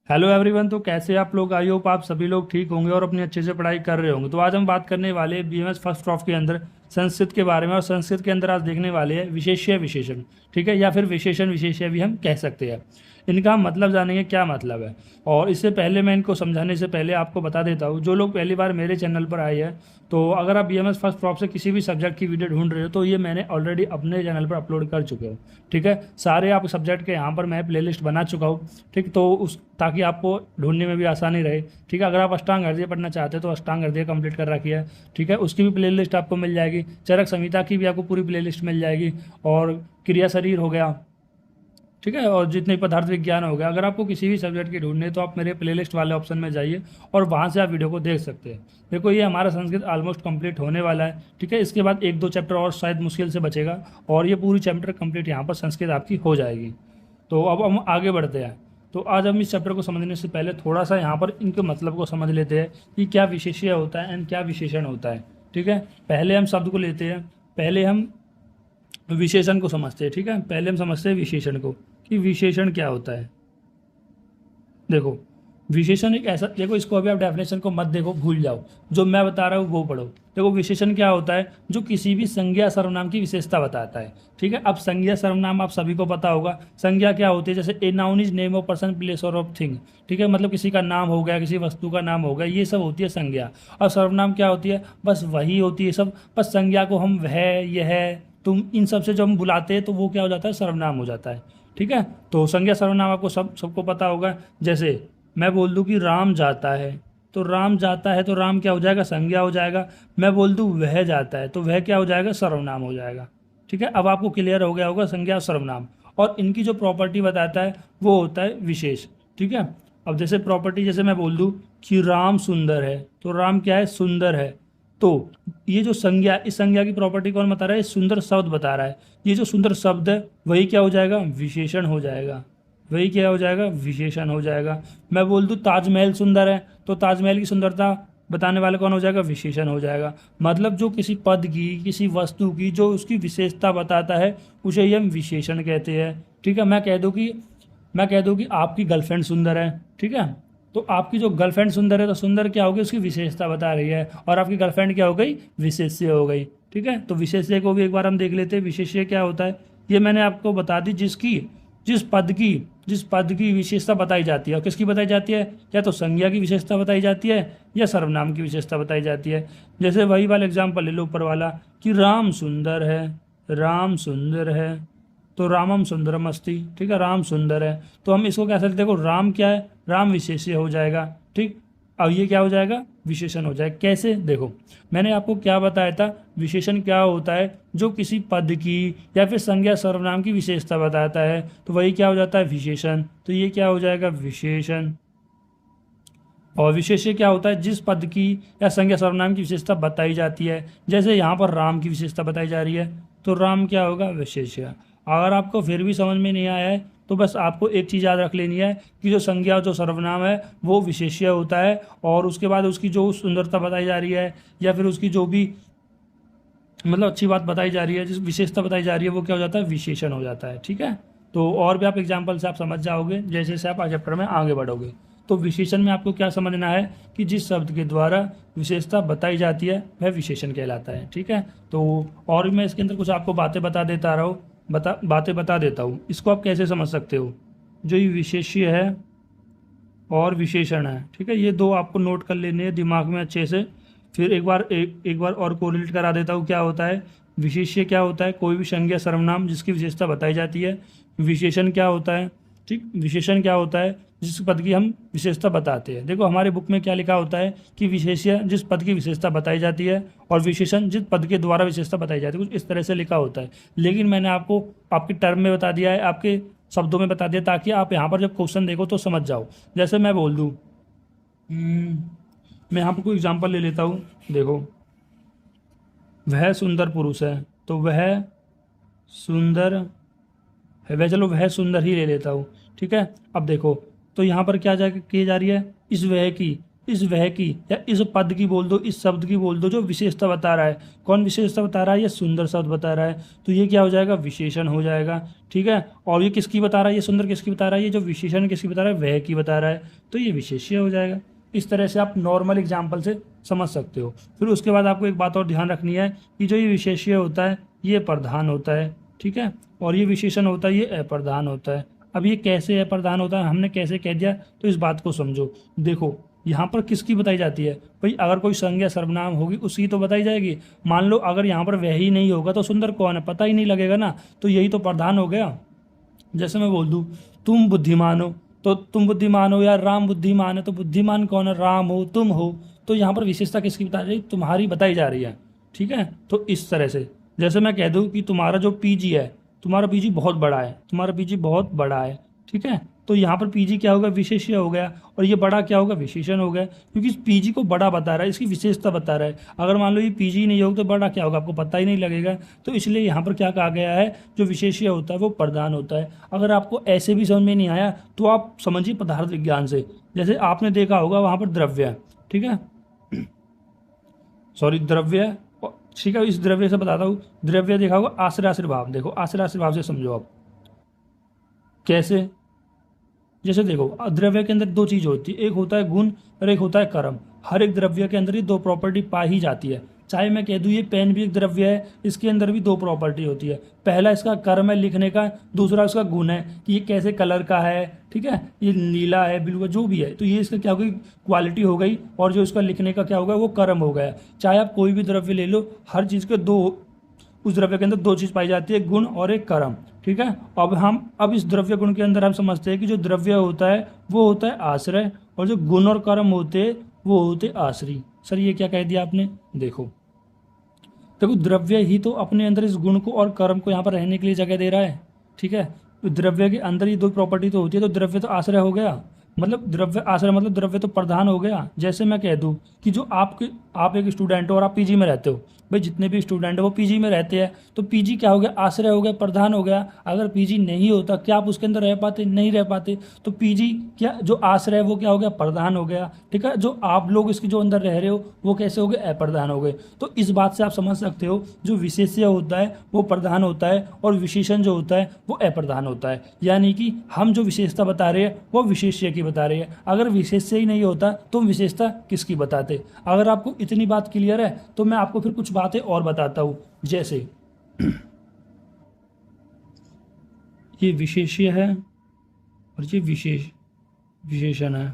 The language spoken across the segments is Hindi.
Hello everyone. तो कैसे आप लोग? आई होप आप सभी लोग ठीक होंगे और अपनी अच्छे से पढ़ाई कर रहे होंगे। तो आज हम बात करने वाले हैं बीएमएस फर्स्ट प्रॉफ के अंदर संस्कृत के बारे में। और संस्कृत के अंदर आज देखने वाले हैं विशेष्य विशेषण, ठीक है, या फिर विशेषण विशेष्य भी हम कह सकते हैं। इनका हम मतलब जानेंगे क्या मतलब है। और इससे पहले मैं इनको समझाने से पहले आपको बता देता हूँ, जो लोग पहली बार मेरे चैनल पर आए हैं, तो अगर आप बीएमएस फर्स्ट प्रॉफ से किसी भी सब्जेक्ट की वीडियो ढूंढ रहे हो तो ये मैंने ऑलरेडी अपने चैनल पर अपलोड कर चुके हो, ठीक है। सारे आप सब्जेक्ट के यहाँ पर मैं प्लेलिस्ट बना चुका हूँ, ठीक। तो उस ताकि आपको ढूंढने में भी आसानी रहे, ठीक है। अगर आप अष्टांग हृदय पढ़ना चाहते हैं तो अष्टांग हृदय कंप्लीट कर रखी है, ठीक है, उसकी भी प्लेलिस्ट आपको मिल जाएगी। चरक संहिता की भी आपको पूरी प्लेलिस्ट मिल जाएगी। और क्रिया शरीर हो गया, ठीक है, और जितने पदार्थ विज्ञान हो गया। अगर आपको किसी भी सब्जेक्ट की ढूंढनी है तो आप मेरे प्लेलिस्ट वाले ऑप्शन में जाइए और वहाँ से आप वीडियो को देख सकते हैं। देखो ये हमारा संस्कृत ऑलमोस्ट कंप्लीट होने वाला है, ठीक है। इसके बाद एक दो चैप्टर और शायद मुश्किल से बचेगा और ये पूरी चैप्टर कंप्लीट यहाँ पर संस्कृत आपकी हो जाएगी। तो अब हम आगे बढ़ते हैं। तो आज हम इस चैप्टर को समझने से पहले थोड़ा सा यहाँ पर इनके मतलब को समझ लेते हैं कि क्या विशेष्य होता है एंड क्या विशेषण होता है, ठीक है। पहले हम शब्द को लेते हैं, पहले हम विशेषण को समझते हैं, ठीक है। पहले हम समझते हैं विशेषण को कि विशेषण क्या होता है। देखो विशेषण एक ऐसा, देखो इसको अभी आप डेफिनेशन को मत देखो, भूल जाओ, जो मैं बता रहा हूँ वो पढ़ो। देखो विशेषण क्या होता है? जो किसी भी संज्ञा सर्वनाम की विशेषता बताता है, ठीक है। अब संज्ञा सर्वनाम आप सभी को पता होगा। संज्ञा क्या होती है? जैसे a noun is name of person place और ऑफ थिंग, ठीक है, मतलब किसी का नाम हो गया, किसी वस्तु का नाम हो गया, ये सब होती है संज्ञा। और सर्वनाम क्या होती है? बस वही होती है सब, बस संज्ञा को हम वह, यह, तुम, इन सब से जो हम बुलाते हैं तो वो क्या हो जाता है? सर्वनाम हो जाता है, ठीक है। तो संज्ञा सर्वनाम आपको सबको पता होगा। जैसे मैं बोल दूं कि राम जाता है, तो राम जाता है तो राम क्या हो जाएगा? संज्ञा हो जाएगा। मैं बोल दूं वह जाता है तो वह क्या हो जाएगा? सर्वनाम हो जाएगा, ठीक है। अब आपको क्लियर हो गया होगा संज्ञा और सर्वनाम। और इनकी जो प्रॉपर्टी बताता है वो होता है विशेष, ठीक है। अब जैसे प्रॉपर्टी, जैसे मैं बोल दूं कि राम सुंदर है, तो राम क्या है? सुंदर है। तो ये जो संज्ञा, इस संज्ञा की प्रॉपर्टी कौन बता रहा है? सुंदर शब्द बता रहा है। ये जो सुंदर शब्द है वही क्या हो जाएगा? विशेषण हो जाएगा। वही क्या हो जाएगा? विशेषण हो जाएगा। मैं बोल दूं ताजमहल सुंदर है, तो ताजमहल की सुंदरता बताने वाला कौन हो जाएगा? विशेषण हो जाएगा। मतलब जो किसी पद की, किसी वस्तु की जो उसकी विशेषता बताता है उसे ही हम विशेषण कहते हैं, ठीक है। मैं कह दूं कि आपकी गर्लफ्रेंड सुंदर है, ठीक है। तो आपकी जो गर्लफ्रेंड सुंदर है तो सुंदर क्या होगी? उसकी विशेषता बता रही है। और आपकी गर्लफ्रेंड क्या हो गई? विशेष्य हो गई, ठीक है। तो विशेष्य को भी एक बार हम देख लेते हैं। विशेष्य क्या होता है ये मैंने आपको बता दी, जिस पद की विशेषता बताई जाती है। और किसकी बताई जाती है? या तो संज्ञा की विशेषता बताई जाती है या सर्वनाम की विशेषता बताई जाती है। जैसे वही वाला एग्जाम्पल ले लो ऊपर वाला कि राम सुंदर है, राम सुंदर है, तो रामम सुंदरम अस्ति, ठीक है, राम सुंदर है। तो हम इसको कैसे, देखो राम क्या है? राम विशेष्य हो जाएगा, ठीक। अब ये क्या हो जाएगा? विशेषण हो जाएगा। कैसे? देखो मैंने आपको क्या बताया था, विशेषण क्या होता है? जो किसी पद की या फिर संज्ञा सर्वनाम की विशेषता बताता है तो वही क्या हो जाता है? विशेषण। तो ये क्या हो जाएगा? विशेषण। और विशेष्य क्या होता है? जिस पद की या संज्ञा सर्वनाम की विशेषता बताई जाती है। जैसे यहाँ पर राम की विशेषता बताई जा रही है तो राम क्या होगा? विशेष्य। अगर आपको फिर भी समझ में नहीं आया है तो बस आपको एक चीज़ याद रख लेनी है कि जो संज्ञा जो सर्वनाम है वो विशेष्य होता है, और उसके बाद उसकी जो सुंदरता बताई जा रही है या फिर उसकी जो भी मतलब अच्छी बात बताई जा रही है, जिस विशेषता बताई जा रही है वो क्या हो जाता है? विशेषण हो जाता है, ठीक है। तो और भी आप एग्जाम्पल से आप समझ जाओगे जैसे जैसे आप चैप्टर में आगे बढ़ोगे। तो विशेषण में आपको क्या समझना है कि जिस शब्द के द्वारा विशेषता बताई जाती है वह विशेषण कहलाता है, ठीक है। तो और मैं इसके अंदर कुछ आपको बातें बता देता हूँ। इसको आप कैसे समझ सकते हो? जो ये विशेष्य है और विशेषण है, ठीक है, ये दो आपको नोट कर लेने हैं दिमाग में अच्छे से। फिर एक बार और कोरिलेट करा देता हूँ क्या होता है। विशेष्य क्या होता है? कोई भी संज्ञा सर्वनाम जिसकी विशेषता बताई जाती है। विशेषण क्या होता है? ठीक, विशेषण क्या होता है? जिस पद की हम विशेषता बताते हैं। देखो हमारे बुक में क्या लिखा होता है कि विशेष्य जिस पद की विशेषता बताई जाती है और विशेषण जिस पद के द्वारा विशेषता बताई जाती है, कुछ इस तरह से लिखा होता है। लेकिन मैंने आपको आपके टर्म में बता दिया है, आपके शब्दों में बता दिया, ताकि आप यहाँ पर जब क्वेश्चन देखो तो समझ जाओ। जैसे मैं बोल दूँ, मैं यहाँ पर कोई एग्जांपल ले लेता हूँ। देखो वह सुंदर पुरुष है, तो वह सुंदर है, वह, चलो वह सुंदर ही ले लेता हूँ, ठीक है। अब देखो तो यहाँ पर क्या जा की जा रही है? इस वह की इस वह की या इस पद की बोल दो, इस शब्द की बोल दो जो विशेषता बता रहा है। कौन विशेषता बता रहा है? ये सुंदर शब्द बता रहा है, तो ये क्या हो जाएगा? विशेषण हो जाएगा। ठीक है, और ये किसकी बता रहा है? ये सुंदर किसकी बता रहा है? ये जो विशेषण किसकी बता रहा है? वह की बता रहा है, तो ये विशेष्य हो जाएगा। इस तरह से आप नॉर्मल एग्जाम्पल से समझ सकते हो। फिर उसके बाद आपको एक बात और ध्यान रखनी है कि जो ये विशेष्य होता है ये प्रधान होता है, ठीक है, और ये विशेषण होता है ये अप्रधान होता है। अब ये कैसे अप्रधान होता है, हमने कैसे कह दिया, तो इस बात को समझो। देखो यहाँ पर किसकी बताई जाती है भाई? अगर कोई संज्ञा सर्वनाम होगी उसकी तो बताई जाएगी। मान लो अगर यहाँ पर वह ही नहीं होगा तो सुंदर कौन है पता ही नहीं लगेगा ना, तो यही तो प्रधान हो गया। जैसे मैं बोल दूँ तुम बुद्धिमान हो, तो तुम बुद्धिमान हो, या राम बुद्धिमान है, तो बुद्धिमान कौन है? राम हो, तुम हो। तो यहाँ पर विशेषता किसकी बताई जा रही है? तुम्हारी बताई जा रही है। ठीक है, तो इस तरह से जैसे मैं कह दूँ कि तुम्हारा जो पीजी है, तुम्हारा पीजी बहुत बड़ा है, तुम्हारा पीजी बहुत बड़ा है, ठीक है, तो यहाँ पर पीजी क्या होगा? विशेष्य हो गया, और ये बड़ा क्या होगा? विशेषण हो गया, क्योंकि इस पीजी को बड़ा बता रहा है, इसकी विशेषता बता रहा है। अगर मान लो ये पीजी नहीं होगा तो बड़ा क्या होगा? आपको पता ही नहीं लगेगा। तो इसलिए यहाँ पर क्या कहा गया है? जो विशेष्य होता है वो प्रधान होता है। अगर आपको ऐसे भी समझ में नहीं आया तो आप समझिए पदार्थ विज्ञान से। जैसे आपने देखा होगा वहाँ पर द्रव्य है, ठीक है, सॉरी द्रव्य है, ठीक है, इस द्रव्य से बताता हूँ। द्रव्य देखा होगा आश्रय आश्रय भाव, देखो आश्रय आश्रय भाव से समझो आप कैसे। जैसे देखो द्रव्य के अंदर दो चीज होती है, एक होता है गुण और एक होता है कर्म। हर एक द्रव्य के अंदर ये दो प्रॉपर्टी पाई ही जाती है। चाहे मैं कह दूँ ये पेन भी एक द्रव्य है, इसके अंदर भी दो प्रॉपर्टी होती है। पहला इसका कर्म है लिखने का, दूसरा इसका गुण है कि ये कैसे कलर का है, ठीक है, ये नीला है ब्लू है जो भी है, तो ये इसका क्या हो गई? क्वालिटी हो गई। और जो इसका लिखने का क्या होगा? वो कर्म हो गया। चाहे आप कोई भी द्रव्य ले लो, हर चीज़ के दो, उस द्रव्य के अंदर दो चीज़ पाई जाती है, गुण और एक कर्म। ठीक है, अब इस द्रव्य गुण के अंदर हम समझते हैं कि जो द्रव्य होता है वो होता है आश्रय, और जो गुण और कर्म होते वो होते आश्रय। सर ये क्या कह दिया आपने? देखो देखो द्रव्य ही तो अपने अंदर इस गुण को और कर्म को यहाँ पर रहने के लिए जगह दे रहा है। ठीक है, तो द्रव्य के अंदर ये दो प्रॉपर्टी तो होती है, तो द्रव्य तो आश्रय हो गया, मतलब द्रव्य आश्रय मतलब द्रव्य तो प्रधान हो गया। जैसे मैं कह दूं कि जो आप एक स्टूडेंट हो और आप पीजी में रहते हो, भाई जितने भी स्टूडेंट है वो पीजी में रहते हैं, तो पीजी क्या हो गया? आश्रय हो गया, प्रधान हो गया। अगर पीजी नहीं होता क्या आप उसके अंदर रह पाते? नहीं रह पाते। तो पीजी क्या जो आश्रय है वो क्या हो गया? प्रधान हो गया। ठीक है, जो आप लोग इसके जो अंदर रह रहे हो वो कैसे हो गए? अप्रधान हो गए। तो इस बात से आप समझ सकते हो जो विशेष्य होता है वो प्रधान होता है, और विशेषण जो होता है वो अप्रधान होता है। यानी कि हम जो विशेषता बता रहे हैं वो विशेष्य की बता रहे हैं। अगर विशेष्य ही नहीं होता तो हम विशेषता किसकी बताते? अगर आपको इतनी बात क्लियर है तो मैं आपको फिर कुछ बातें और बताता हूं। जैसे ये विशेष्य है और ये विशेषण है।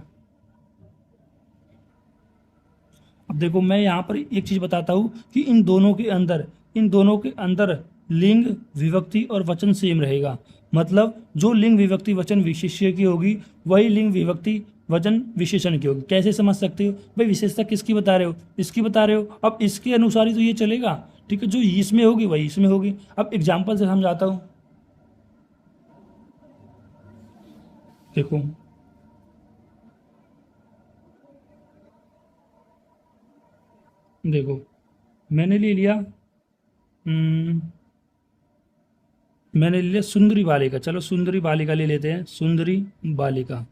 अब देखो मैं यहाँ पर एक चीज बताता हूँ कि इन दोनों के अंदर लिंग विभक्ति और वचन सेम रहेगा। मतलब जो लिंग विभक्ति वचन विशेष्य की होगी वही लिंग विभक्ति वचन विशेषण की होगी। कैसे समझ सकते हो भाई? विशेषता किसकी बता रहे हो? इसकी बता रहे हो, अब इसके अनुसार ही तो ये चलेगा। ठीक है, जो इसमें होगी वही इसमें होगी। अब एग्जाम्पल से समझाता हूँ। देखो देखो मैंने ले लिया हम्म, मैंने ले लिया सुंदरी बालिका। चलो सुंदरी बालिका ले लेते हैं, सुंदरी बालिका।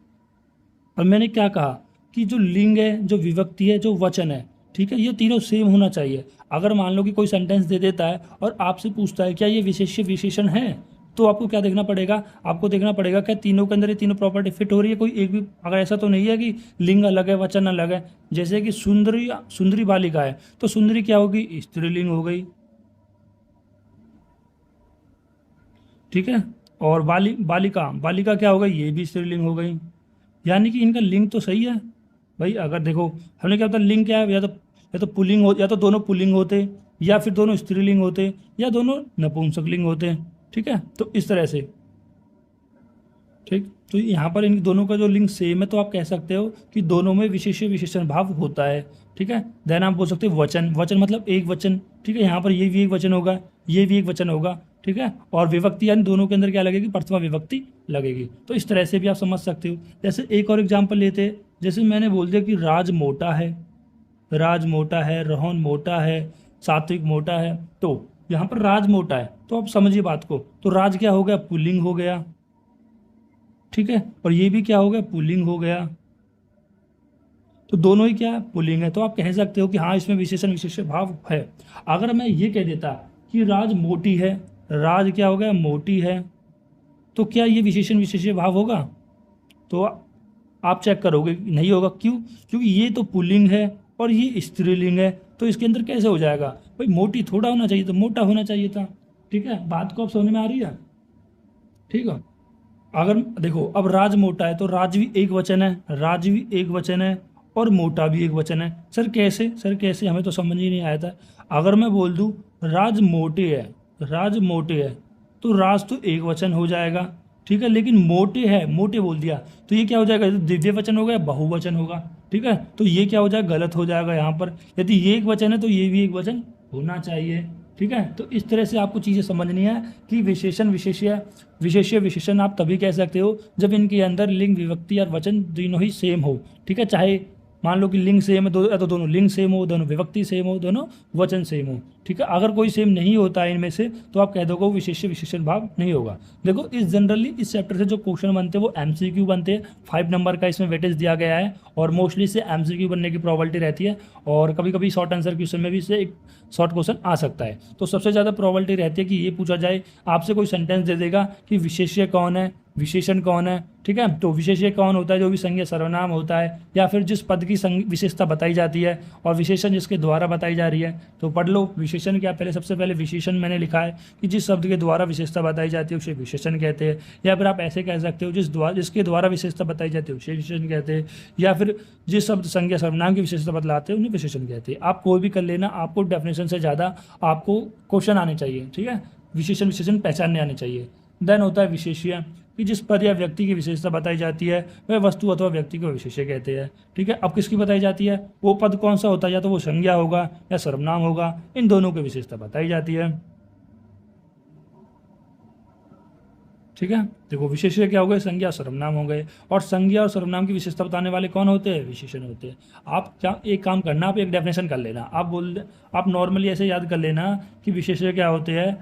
और मैंने क्या कहा कि जो लिंग है, जो विभक्ति है, जो वचन है, ठीक है, ये तीनों सेम होना चाहिए। अगर मान लो कि कोई सेंटेंस दे देता है और आपसे पूछता है क्या ये विशेष्य विशेषण है, तो आपको क्या देखना पड़ेगा? आपको देखना पड़ेगा क्या तीनों के अंदर ये तीनों प्रॉपर्टी फिट हो रही है। कोई एक भी अगर ऐसा तो नहीं है कि लिंग अलग है वचन अलग है। जैसे कि सुंदरी सुंदरी बालिका है, तो सुंदरी क्या होगी? स्त्रीलिंग हो गई। ठीक है, और बालिका बालिका क्या हो गई? ये भी स्त्रीलिंग हो गई। यानी कि इनका लिंग तो सही है भाई। अगर देखो हमने क्या होता लिंग क्या है? या तो पुल्लिंग हो, या तो दोनों पुल्लिंग होते, या फिर दोनों स्त्रीलिंग होते, या दोनों नपुंसकलिंग होते। ठीक है, तो इस तरह से। ठीक, तो यहाँ पर इन दोनों का जो लिंग सेम है तो आप कह सकते हो कि दोनों में विशेष विशेषण भाव होता है। ठीक है, देन आप बोल सकते हो वचन, वचन मतलब एक वचन। ठीक है, यहाँ पर ये भी एक वचन होगा, ये भी एक वचन होगा। ठीक है, और विभक्ति यानी दोनों के अंदर क्या लगेगी? प्रथमा विभक्ति लगेगी। तो इस तरह से भी आप समझ सकते हो। जैसे एक और एग्जाम्पल लेते हैं, जैसे मैंने बोल दिया कि राज मोटा है, राज मोटा है, रोहन मोटा है, सात्विक मोटा है। तो यहाँ पर राज मोटा है, तो आप समझिए बात को। तो राज क्या हो गया? पुल्लिंग हो गया। ठीक है, और ये भी क्या हो गया? पुल्लिंग हो गया। तो दोनों ही क्या है, पुल्लिंग है। तो आप कह सकते हो कि हाँ इसमें विशेषण विशेष्य भाव है। अगर मैं ये कह देता कि राज मोटी है, राज क्या हो गया, मोटी है, तो क्या ये विशेषण विशेष्य भाव होगा? तो आप चेक करोगे कि नहीं होगा। क्यों? क्योंकि ये तो पुल्लिंग है और ये स्त्रीलिंग है, तो इसके अंदर कैसे हो जाएगा? भाई मोटी थोड़ा होना चाहिए, तो मोटा होना चाहिए था। ठीक है, बात को आप समझ में आ रही है? ठीक है। अगर देखो अब राज मोटा है तो राज भी एक वचन है, राज भी एक वचन है, और मोटा भी एक वचन है। सर कैसे, सर कैसे, हमें तो समझ ही नहीं आया था। अगर मैं बोल दूं राज मोटे है, राज मोटे है, तो राज तो एक वचन हो जाएगा, ठीक है, लेकिन मोटे है, मोटे बोल दिया, तो ये क्या हो जाएगा, दिव्य वचन होगा या बहुवचन होगा? ठीक है, तो ये क्या हो जाएगा, गलत हो जाएगा यहाँ पर। यदि ये एक वचन है तो ये भी एक वचन होना चाहिए। ठीक है, तो इस तरह से आपको चीज़ें समझनी है कि विशेषण विशेष्य, विशेष्य विशेषण आप तभी कह सकते हो जब इनके अंदर लिंग विभक्ति और वचन दोनों ही सेम हो। ठीक है, चाहे मान लो कि लिंग सेम है, तो दोनों लिंग सेम हो, दोनों विभक्ति सेम हो, दोनों वचन सेम हो। ठीक है, अगर कोई सेम नहीं होता है इनमें से तो आप कह दोगे वो विशेष्य विशेषण भाव नहीं होगा। देखो इस जनरली इस चैप्टर से जो क्वेश्चन बनते हैं वो एमसीक्यू बनते हैं। 5 नंबर का इसमें वेटेज दिया गया है और मोस्टली से एमसीक्यू बनने की प्रोबेबिलिटी रहती है, और कभी कभी शॉर्ट आंसर क्वेश्चन में भी से एक शॉर्ट क्वेश्चन आ सकता है। तो सबसे ज़्यादा प्रोबेबिलिटी रहती है कि ये पूछा जाए, आपसे कोई सेंटेंस दे देगा कि विशेष्य कौन है, विशेषण कौन है। ठीक है, तो विशेष्य कौन होता है, जो भी संज्ञा सर्वनाम होता है या फिर जिस पद की विशेषता बताई जाती है, और विशेषण जिसके द्वारा बताई जा रही है। तो पढ़ लो विशेषण क्या, पहले सबसे पहले विशेषण मैंने लिखा है कि जिस शब्द के द्वारा विशेषता बताई जाती है उसे विशेषण कहते हैं, या फिर आप ऐसे कह सकते हो जिसके द्वारा विशेषता बताई जाती है उसे विशेषण कहते हैं, या फिर जिस शब्द संज्ञा सर्वनाम की विशेषता बतलाते हैं उन्हें विशेषण कहते हैं। आप कोई भी कर लेना, आपको डेफिनेशन से ज़्यादा आपको क्वेश्चन आने चाहिए। ठीक है, विशेषण विशेषण पहचानने आने चाहिए। देन होता है विशेष्य, कि जिस पद या व्यक्ति की विशेषता बताई जाती है वह वस्तु अथवा व्यक्ति को विशेष्य कहते हैं। ठीक है, अब किसकी बताई जाती है, वो पद कौन सा होता है, या तो वो संज्ञा होगा या सर्वनाम होगा, इन दोनों की विशेषता बताई जाती है। ठीक है, देखो विशेष्य क्या हो गए, संज्ञा सर्वनाम हो गए, और संज्ञा और सर्वनाम की विशेषता बताने वाले कौन होते हैं, विशेषण होते हैं। आप क्या एक काम करना, आप एक डेफिनेशन कर लेना, आप नॉर्मली ऐसे याद कर लेना कि विशेष्य क्या होते हैं,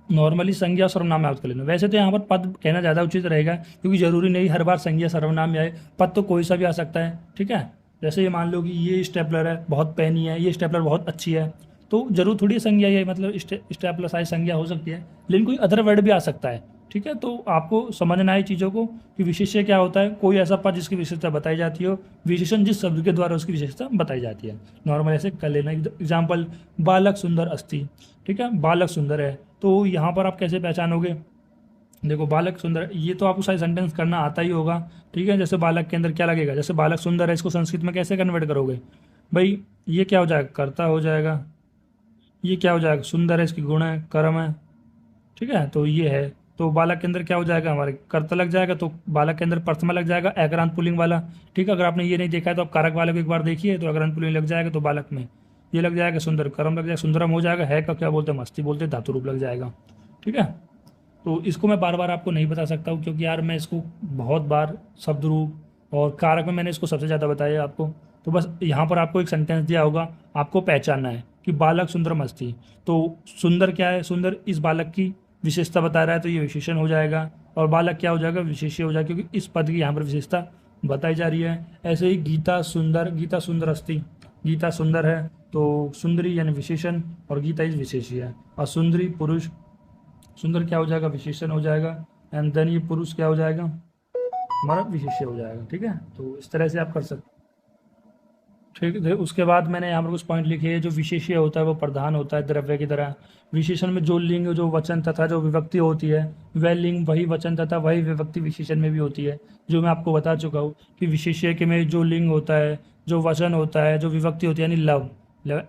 नॉर्मली संज्ञा सर्वनाम याद कर लेना। वैसे तो यहाँ पर पद कहना ज़्यादा उचित रहेगा, क्योंकि जरूरी नहीं हर बार संज्ञा सर्वनाम में आए, पद तो कोई सा भी आ सकता है। ठीक है, जैसे ये मान लो कि ये स्टेपलर है, बहुत पैनी है, ये स्टेपलर बहुत अच्छी है, तो जरूर थोड़ी संज्ञा है, मतलब स्टेपलर साइज संज्ञा हो सकती है, लेकिन कोई अदर वर्ड भी आ सकता है। ठीक है, तो आपको समझना है चीज़ों को कि विशेष्य क्या होता है, कोई ऐसा पद जिसकी विशेषता बताई जाती हो, विशेषण जिस शब्द के द्वारा उसकी विशेषता बताई जाती है। नॉर्मल ऐसे कर लेना। एग्जाम्पल, बालक सुंदर अस्ति। ठीक है, बालक सुंदर है, तो यहाँ पर आप कैसे पहचानोगे, देखो बालक सुंदर, ये तो आपको सारी सेंटेंस करना आता ही होगा। ठीक है, जैसे बालक के अंदर क्या लगेगा, जैसे बालक सुंदर है, इसको संस्कृत में कैसे कन्वर्ट करोगे भाई, ये क्या हो जाएगा, कर्ता हो जाएगा, ये क्या हो जाएगा, सुंदर है, इसकी गुण है, कर्म है। ठीक है, तो ये है, तो बालक के अंदर क्या हो जाएगा, हमारे कर्ता लग जाएगा, तो बालक के अंदर प्रथमा लग जाएगा, अकरांत पुल्लिंग वाला। ठीक है, अगर आपने ये नहीं देखा है तो आप कारक वाले को एक बार देखिए, तो अकरांत पुल्लिंग लग जाएगा, तो बालक में ये लग जाएगा, सुंदर कर्म लग जाएगा, सुंदरम हो जाएगा, है का क्या बोलते हैं, मस्ती बोलते हैं, धातु रूप लग जाएगा। ठीक है, तो इसको मैं बार बार आपको नहीं बता सकता हूँ, क्योंकि यार मैं इसको बहुत बार शब्द रूप और कारक में मैंने इसको सबसे ज़्यादा बताया आपको। तो बस यहाँ पर आपको एक सेंटेंस दिया होगा, आपको पहचानना है कि बालक सुंदरम अस्ति, तो सुंदर क्या है, सुंदर इस बालक की विशेषता बता रहा है, तो ये विशेषण हो जाएगा, और बालक क्या हो जाएगा, विशेष्य हो जाएगा, क्योंकि इस पद की यहाँ पर विशेषता बताई जा रही है। ऐसे ही गीता सुंदर, गीता सुंदर अस्ति, गीता सुंदर है, तो सुंदरी यानी विशेषण, और गीता इस विशेष्य है, और सुंदरी पुरुष, सुंदर क्या हो जाएगा, विशेषण हो जाएगा, एंड देन ये पुरुष क्या हो जाएगा, हमारा विशेष्य हो जाएगा। ठीक है, तो इस तरह से आप कर सकते। ठीक है, उसके बाद मैंने यहाँ पर कुछ पॉइंट लिखे हैं। जो विशेष्य होता है वो प्रधान होता है द्रव्य की तरह। विशेषण में जो लिंग, जो वचन तथा जो विभक्ति होती है, वह लिंग वही वचन तथा वही विभक्ति विशेषण में भी होती है, जो मैं आपको बता चुका हूँ कि विशेष्य के में जो लिंग होता है, जो वचन होता है, जो विभक्ति होती है, यानी लव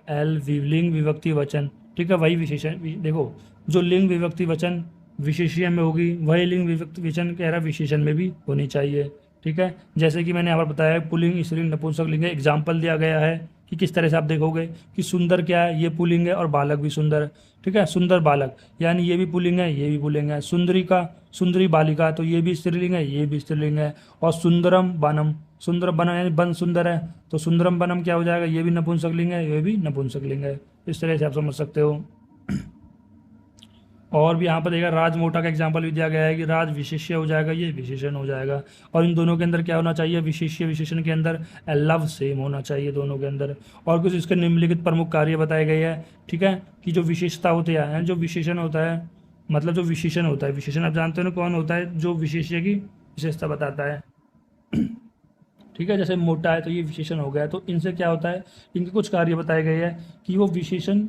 एल लिंग विभक्ति वचन। ठीक है, वही विशेषण, देखो जो लिंग विभक्ति वचन विशेष्य में होगी, वही लिंग विभक्ति वचन कह रहा विशेषण में भी होनी चाहिए। ठीक है, जैसे कि मैंने यहाँ पर बताया पुल्लिंग स्त्रीलिंग नपुंसक लिंग है, एग्जाम्पल दिया गया है कि किस तरह से आप देखोगे कि सुंदर क्या है, ये पुल्लिंग है, और बालक भी सुंदर है। ठीक है, सुंदर बालक यानी ये भी पुल्लिंग है, ये भी पुल्लिंग है। सुंदरी का, सुंदरी बालिका, तो ये भी स्त्रीलिंग है, ये भी स्त्रीलिंग है। और सुंदरम बनम, सुंदर बनम यानी बन सुंदर है, तो सुंदरम बनम क्या हो जाएगा, ये भी नपुंसक लिंग है, ये भी नपुंसक लिंग है। इस तरह से आप समझ सकते हो। और भी यहाँ पर देखा राज मोटा का एग्जाम्पल भी दिया गया है कि राज विशेष्य हो जाएगा, ये विशेषण हो जाएगा। और इन दोनों के अंदर क्या होना चाहिए, विशेष्य विशेषण के अंदर लव सेम होना चाहिए दोनों के अंदर। और कुछ इसके निम्नलिखित प्रमुख कार्य बताए गए हैं, ठीक है, कि जो विशेषता होती है, जो विशेषण होता है, मतलब जो विशेषण होता है, विशेषण आप जानते हो ना कौन होता है, जो विशेष्य की विशेषता बताता है, ठीक है। जैसे मोटा है तो ये विशेषण हो गया, तो इनसे क्या होता है, इनके कुछ कार्य बताए गए हैं कि वो विशेषण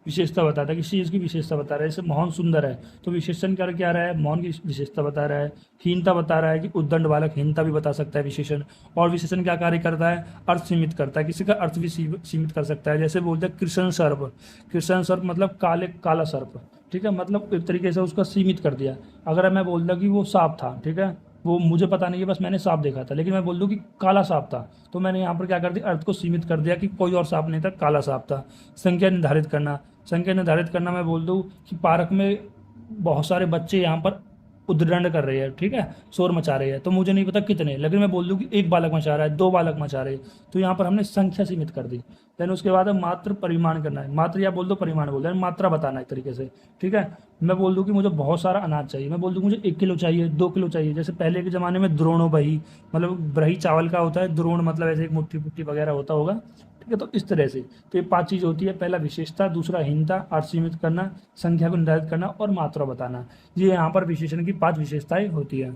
विशेषता बताता है, किसी चीज़ की विशेषता बता रहा है। जैसे मोहन सुंदर है तो विशेषण कर क्या रहा है, मोहन की विशेषता बता रहा है। हीनता बता रहा है कि उद्दंड बालक, हीनता भी बता सकता है विशेषण। और विशेषण क्या कार्य करता है, अर्थ सीमित करता है, किसी का अर्थ भी सीमित कर सकता है। जैसे बोलते हैं कृष्ण सर्प, कृष्ण सर्प मतलब काले काला सर्प, ठीक है, मतलब एक तरीके से उसका सीमित कर दिया। अगर मैं बोल दूँ कि वो सांप था, ठीक है, वो मुझे पता नहीं है, बस मैंने सांप देखा था, लेकिन मैं बोल दूँ कि काला सांप था, तो मैंने यहाँ पर क्या कर दिया, अर्थ को सीमित कर दिया कि कोई और सांप नहीं था, काला सांप था। संख्या निर्धारित करना, संख्या निर्धारित करना मैं बोल दूँ कि पार्क में बहुत सारे बच्चे यहाँ पर उद्दंड कर रहे हैं, ठीक है, शोर मचा रहे हैं, तो मुझे नहीं पता कितने, लेकिन मैं बोल दूँ कि एक बालक मचा रहा है, दो बालक मचा रहे हैं, तो यहाँ पर हमने संख्या सीमित कर दी। देन उसके बाद मात्र परिमाण करना है, मात्र या बोल दो परिमाण बोल दो, मात्रा बताना एक तरीके से, ठीक है। मैं बोल दूँ कि मुझे बहुत सारा अनाज चाहिए, मैं बोल दूँ मुझे 1 किलो चाहिए, 2 किलो चाहिए। जैसे पहले के ज़माने में द्रोणो बही, मतलब ब्रही चावल का होता है, द्रोण मतलब ऐसे एक मुट्ठी पुट्ठी वगैरह होता होगा, ठीक है। तो इस तरह से तो ये 5 चीज़ होती है, पहला विशेषता, दूसरा हीनता, अर्थ सीमित करना, संख्या को निर्धारित करना और मात्रा बताना। ये यहाँ पर विशेषण की 5 विशेषताएं होती है।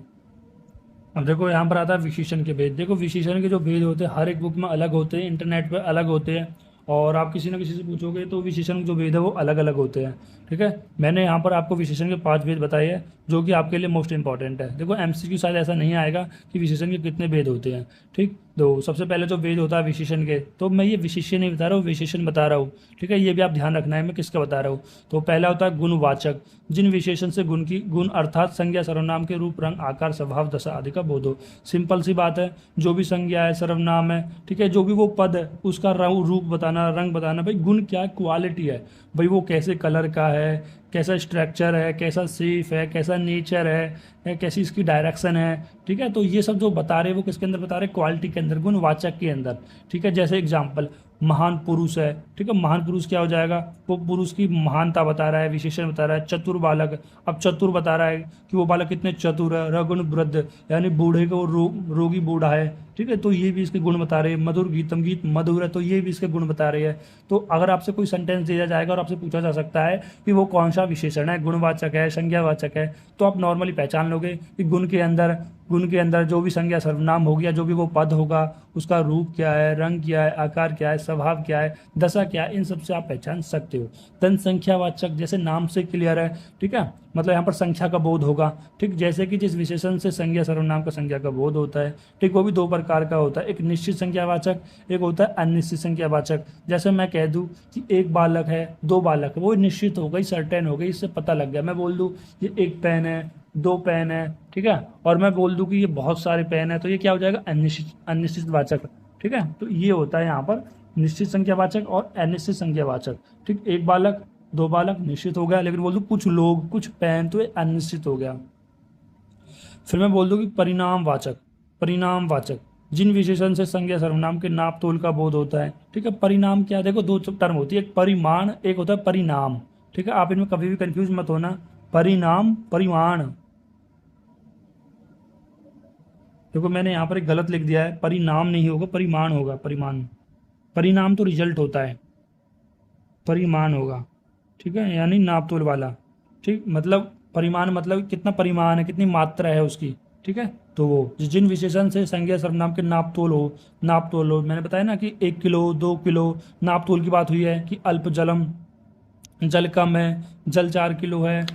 अब देखो यहाँ पर आता है विशेषण के भेद। देखो विशेषण के जो भेद होते हैं हर एक बुक में अलग होते हैं, इंटरनेट पर अलग होते हैं, और आप किसी न किसी से पूछोगे तो विशेषण के जो भेद है वो अलग अलग होते हैं, ठीक है। मैंने यहाँ पर आपको विशेषण के 5 भेद बताए हैं जो कि आपके लिए मोस्ट इंपॉर्टेंट है। देखो एमसीक्यू शायद ऐसा नहीं आएगा कि विशेषण के कितने भेद होते हैं, ठीक। तो सबसे पहले जो भेद होता है विशेषण के, तो मैं ये विशेष्य नहीं बता रहा हूँ, विशेषण बता रहा हूँ, ठीक है। ये भी आप ध्यान रखना है मैं किसका बता रहा हूँ। तो पहला होता है गुणवाचक, जिन विशेषण से गुण की, गुण अर्थात संज्ञा सर्वनाम के रूप, रंग, आकार, स्वभाव, दशा आदि का बोध हो। सिंपल सी बात है, जो भी संज्ञा है, सर्वनाम है, ठीक है, जो भी वो पद है उसका रूप बताना, रंग बताना। भाई गुण क्या है, क्वालिटी है, भाई वो कैसे कलर का है, कैसा स्ट्रक्चर है, कैसा शेप है, कैसा नेचर है, कैसी इसकी डायरेक्शन है, ठीक है। तो ये सब जो बता रहे हैं वो किसके अंदर बता रहे हैं, क्वालिटी के अंदर, गुणवाचक के अंदर, ठीक है। जैसे एग्जाम्पल महान पुरुष है, ठीक है, महान पुरुष क्या हो जाएगा, वो पुरुष की महानता बता रहा है, विशेषण बता रहा है। चतुर बालक, अब चतुर बता रहा है कि वो बालक कितने चतुर है। रगुण वृद्ध यानी बूढ़े को रोगी बूढ़ा है, ठीक है, तो ये भी इसके गुण बता रहे हैं। मधुर गीतम, गीत मधुर है, तो ये भी इसके गुण बता रहे हैं। तो अगर आपसे कोई सेंटेंस दिया जाएगा और आपसे पूछा जा सकता है कि वो कौन सा विशेषण है, गुणवाचक है, संज्ञावाचक है, तो आप नॉर्मली पहचान लोगे कि गुण के अंदर जो भी संज्ञा सर्वनाम हो गया, जो भी वो पद होगा, उसका रूप क्या है, रंग क्या है, आकार क्या है, स्वभाव क्या है, दशा क्या है, इन सब से आप पहचान सकते हो। धन संख्यावाचक, जैसे नाम से क्लियर है, ठीक है, मतलब यहाँ पर संख्या का बोध होगा, ठीक। जैसे कि जिस विशेषण से संज्ञा सर्वनाम का संज्ञा का बोध होता है, ठीक, वो भी 2 प्रकार का होता है, एक निश्चित संख्यावाचक, एक होता है अनिश्चित संख्यावाचक। जैसे मैं कह दूं कि एक बालक है, 2 बालक है, वो निश्चित हो गई, सर्टेन हो गई, इससे पता लग गया। मैं बोल दूं ये 1 पेन है, 2 पेन है, ठीक है, और मैं बोल दूं कि ये बहुत सारे पेन है, तो ये क्या हो जाएगा, अनिश्चित वाचक, ठीक है। तो ये होता है यहाँ पर निश्चित संख्यावाचक और अनिश्चित संख्यावाचक, ठीक। एक बालक, 2 बालक निश्चित हो गया, लेकिन बोल दूं कुछ लोग, कुछ पेन, तो ये अनिश्चित हो गया। फिर मैं बोल दूं कि परिणामवाचक, परिणामवाचक जिन विशेषण से संज्ञा सर्वनाम के नाप तोल का बोध होता है, ठीक है। परिणाम क्या, देखो 2 टर्म होती है, एक परिमाण, एक होता है परिणाम, ठीक है। आप इनमें कभी भी कंफ्यूज मत होना, परिणाम, परिमाण। देखो मैंने यहाँ पर एक गलत लिख दिया है, परिणाम नहीं होगा, परिमाण होगा, परिमाण। परिणाम तो रिजल्ट होता है, परिमाण होगा, ठीक है, यानी नाप तोल वाला, ठीक। मतलब परिमाण मतलब कितना परिमाण है, कितनी मात्रा है उसकी, ठीक है। तो वो जिन विशेषण से संज्ञा सर्वनाम के नाप तोल हो, मैंने बताया ना कि 1 किलो, 2 किलो, नाप तोल की बात हुई है कि अल्प जलम, जल कम है, जल 4 किलो है,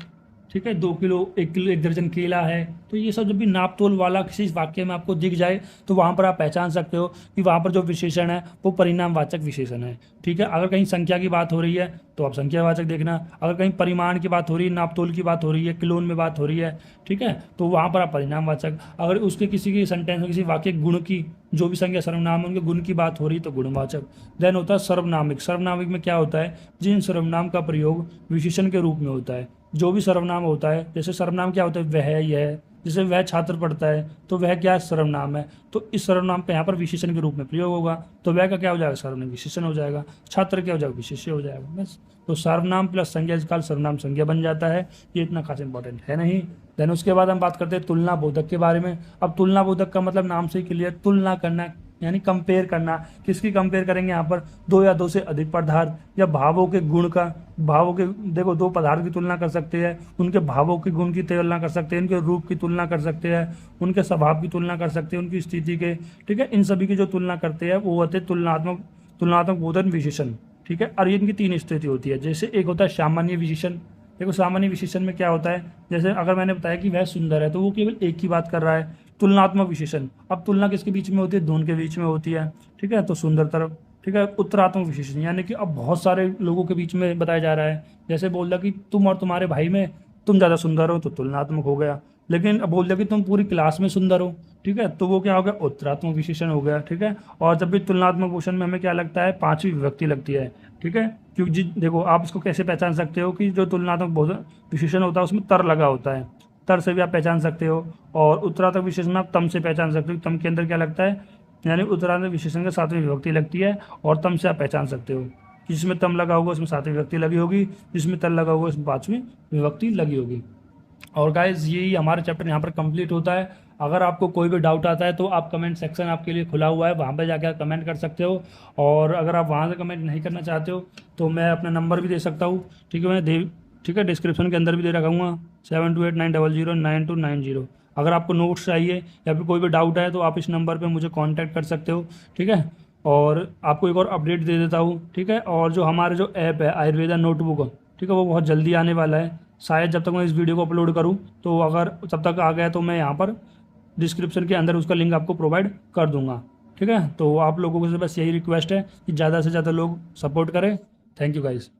ठीक है, 2 किलो, 1 किलो, 1 दर्जन केला है। तो ये सब जब भी नाप तोल वाला किसी वाक्य में आपको दिख जाए तो वहाँ पर आप पहचान सकते हो कि वहाँ पर जो विशेषण है वो परिणामवाचक विशेषण है, ठीक है। अगर कहीं संख्या की बात हो रही है तो आप संख्यावाचक देखना, अगर कहीं परिमाण की बात हो रही है, नाप तोल की बात हो रही है, किलोन में बात हो रही है, ठीक है, तो वहाँ पर आप परिणामवाचक। अगर उसके किसी की सेंटेंस में किसी वाक्य गुण की, जो भी संज्ञा सर्वनाम उनके गुण की बात हो रही है तो गुणवाचक। देन होता है सर्वनामिक। सर्वनामिक में क्या होता है, जिन सर्वनाम का प्रयोग विशेषण के रूप में होता है, जो भी सर्वनाम होता है, जैसे सर्वनाम क्या होता है, वह, यह, जैसे वह छात्र पढ़ता है तो वह क्या है, सर्वनाम है, तो इस सर्वनाम पे यहाँ पर विशेषण के रूप में प्रयोग होगा, तो वह का क्या हो जाएगा, सर्वनाम विशेषण हो जाएगा, छात्र क्या हो जाएगा, विशेष्य हो जाएगा। बस, तो सर्वनाम प्लस संज्ञा इस काल सर्वनाम संज्ञा बन जाता है। ये इतना खास इंपॉर्टेंट है नहीं। देन उसके बाद हम बात करते हैं तुलना बोधक के बारे में। अब तुलना बोधक का मतलब नाम से ही क्लियर, तुलना करना यानी कंपेयर करना। किसकी कंपेयर करेंगे यहाँ पर, दो या दो से अधिक पदार्थ या भावों के गुण का, भावों के, देखो दो पदार्थ की तुलना कर सकते हैं, उनके भावों के गुण की तुलना कर सकते हैं, उनके रूप की तुलना कर सकते हैं, उनके स्वभाव की तुलना कर सकते हैं, उनकी स्थिति के, ठीक है, इन सभी की जो तुलना करते हैं वो होते हैं तुलनात्मक बोधन विशेषण। ठीक है, और इनकी तीन स्थिति होती है। जैसे एक होता है सामान्य विशेषण। देखो सामान्य विशेषण में क्या होता है, जैसे अगर मैंने बताया कि वह सुंदर है तो वो केवल एक की बात कर रहा है। तुलनात्मक विशेषण, अब तुलना किसके बीच में होती है, दोनों के बीच में होती है। ठीक है, तो सुंदर तरफ। ठीक है, उत्तरात्मक विशेषण यानी कि अब बहुत सारे लोगों के बीच में बताया जा रहा है। जैसे बोल दिया कि तुम और तुम्हारे भाई में तुम ज़्यादा सुंदर हो तो तुलनात्मक हो गया। लेकिन अब बोल दिया कि तुम पूरी क्लास में सुंदर हो, ठीक है, तो वो क्या हो गया, उत्तरात्मक विशेषण हो गया। ठीक है, और जब भी तुलनात्मक क्वेश्चन में हमें क्या लगता है, पांचवी विभक्ति लगती है। ठीक है, क्योंकि देखो आप इसको कैसे पहचान सकते हो कि जो तुलनात्मक विशेषण होता है उसमें तर लगा होता है, तर से भी आप पहचान सकते हो। और उत्तरात्मक विशेषण आप तम से पहचान सकते हो, तम के अंदर क्या लगता है, यानी उत्तरात्मक विशेषण के सातवीं विभक्ति लगती है, और तम से आप पहचान सकते हो। जिसमें तम लगा होगा उसमें सातवीं विभक्ति लगी होगी, जिसमें तर लगा होगा उसमें पांचवीं विभक्ति लगी होगी। और गाइज यही हमारा चैप्टर यहाँ पर कंप्लीट होता है। अगर आपको कोई भी डाउट आता है तो आप कमेंट सेक्शन आपके लिए खुला हुआ है, वहाँ पे जाकर कमेंट कर सकते हो। और अगर आप वहाँ से कमेंट नहीं करना चाहते हो तो मैं अपना नंबर भी दे सकता हूँ। ठीक है, ठीक है, डिस्क्रिप्शन के अंदर भी दे रखा हूँ 7289009290। अगर आपको नोट्स चाहिए या फिर कोई भी डाउट है तो आप इस नंबर पर मुझे कॉन्टैक्ट कर सकते हो। ठीक है, और आपको एक और अपडेट दे देता हूँ। ठीक है, और जो हमारे जो ऐप है आयुर्वेदा नोटबुक, ठीक है, वो बहुत जल्दी आने वाला है। शायद जब तक मैं इस वीडियो को अपलोड करूं, तो अगर तब तक आ गया तो मैं यहाँ पर डिस्क्रिप्शन के अंदर उसका लिंक आपको प्रोवाइड कर दूंगा। ठीक है, तो आप लोगों से बस यही रिक्वेस्ट है कि ज़्यादा से ज़्यादा लोग सपोर्ट करें। Thank you guys.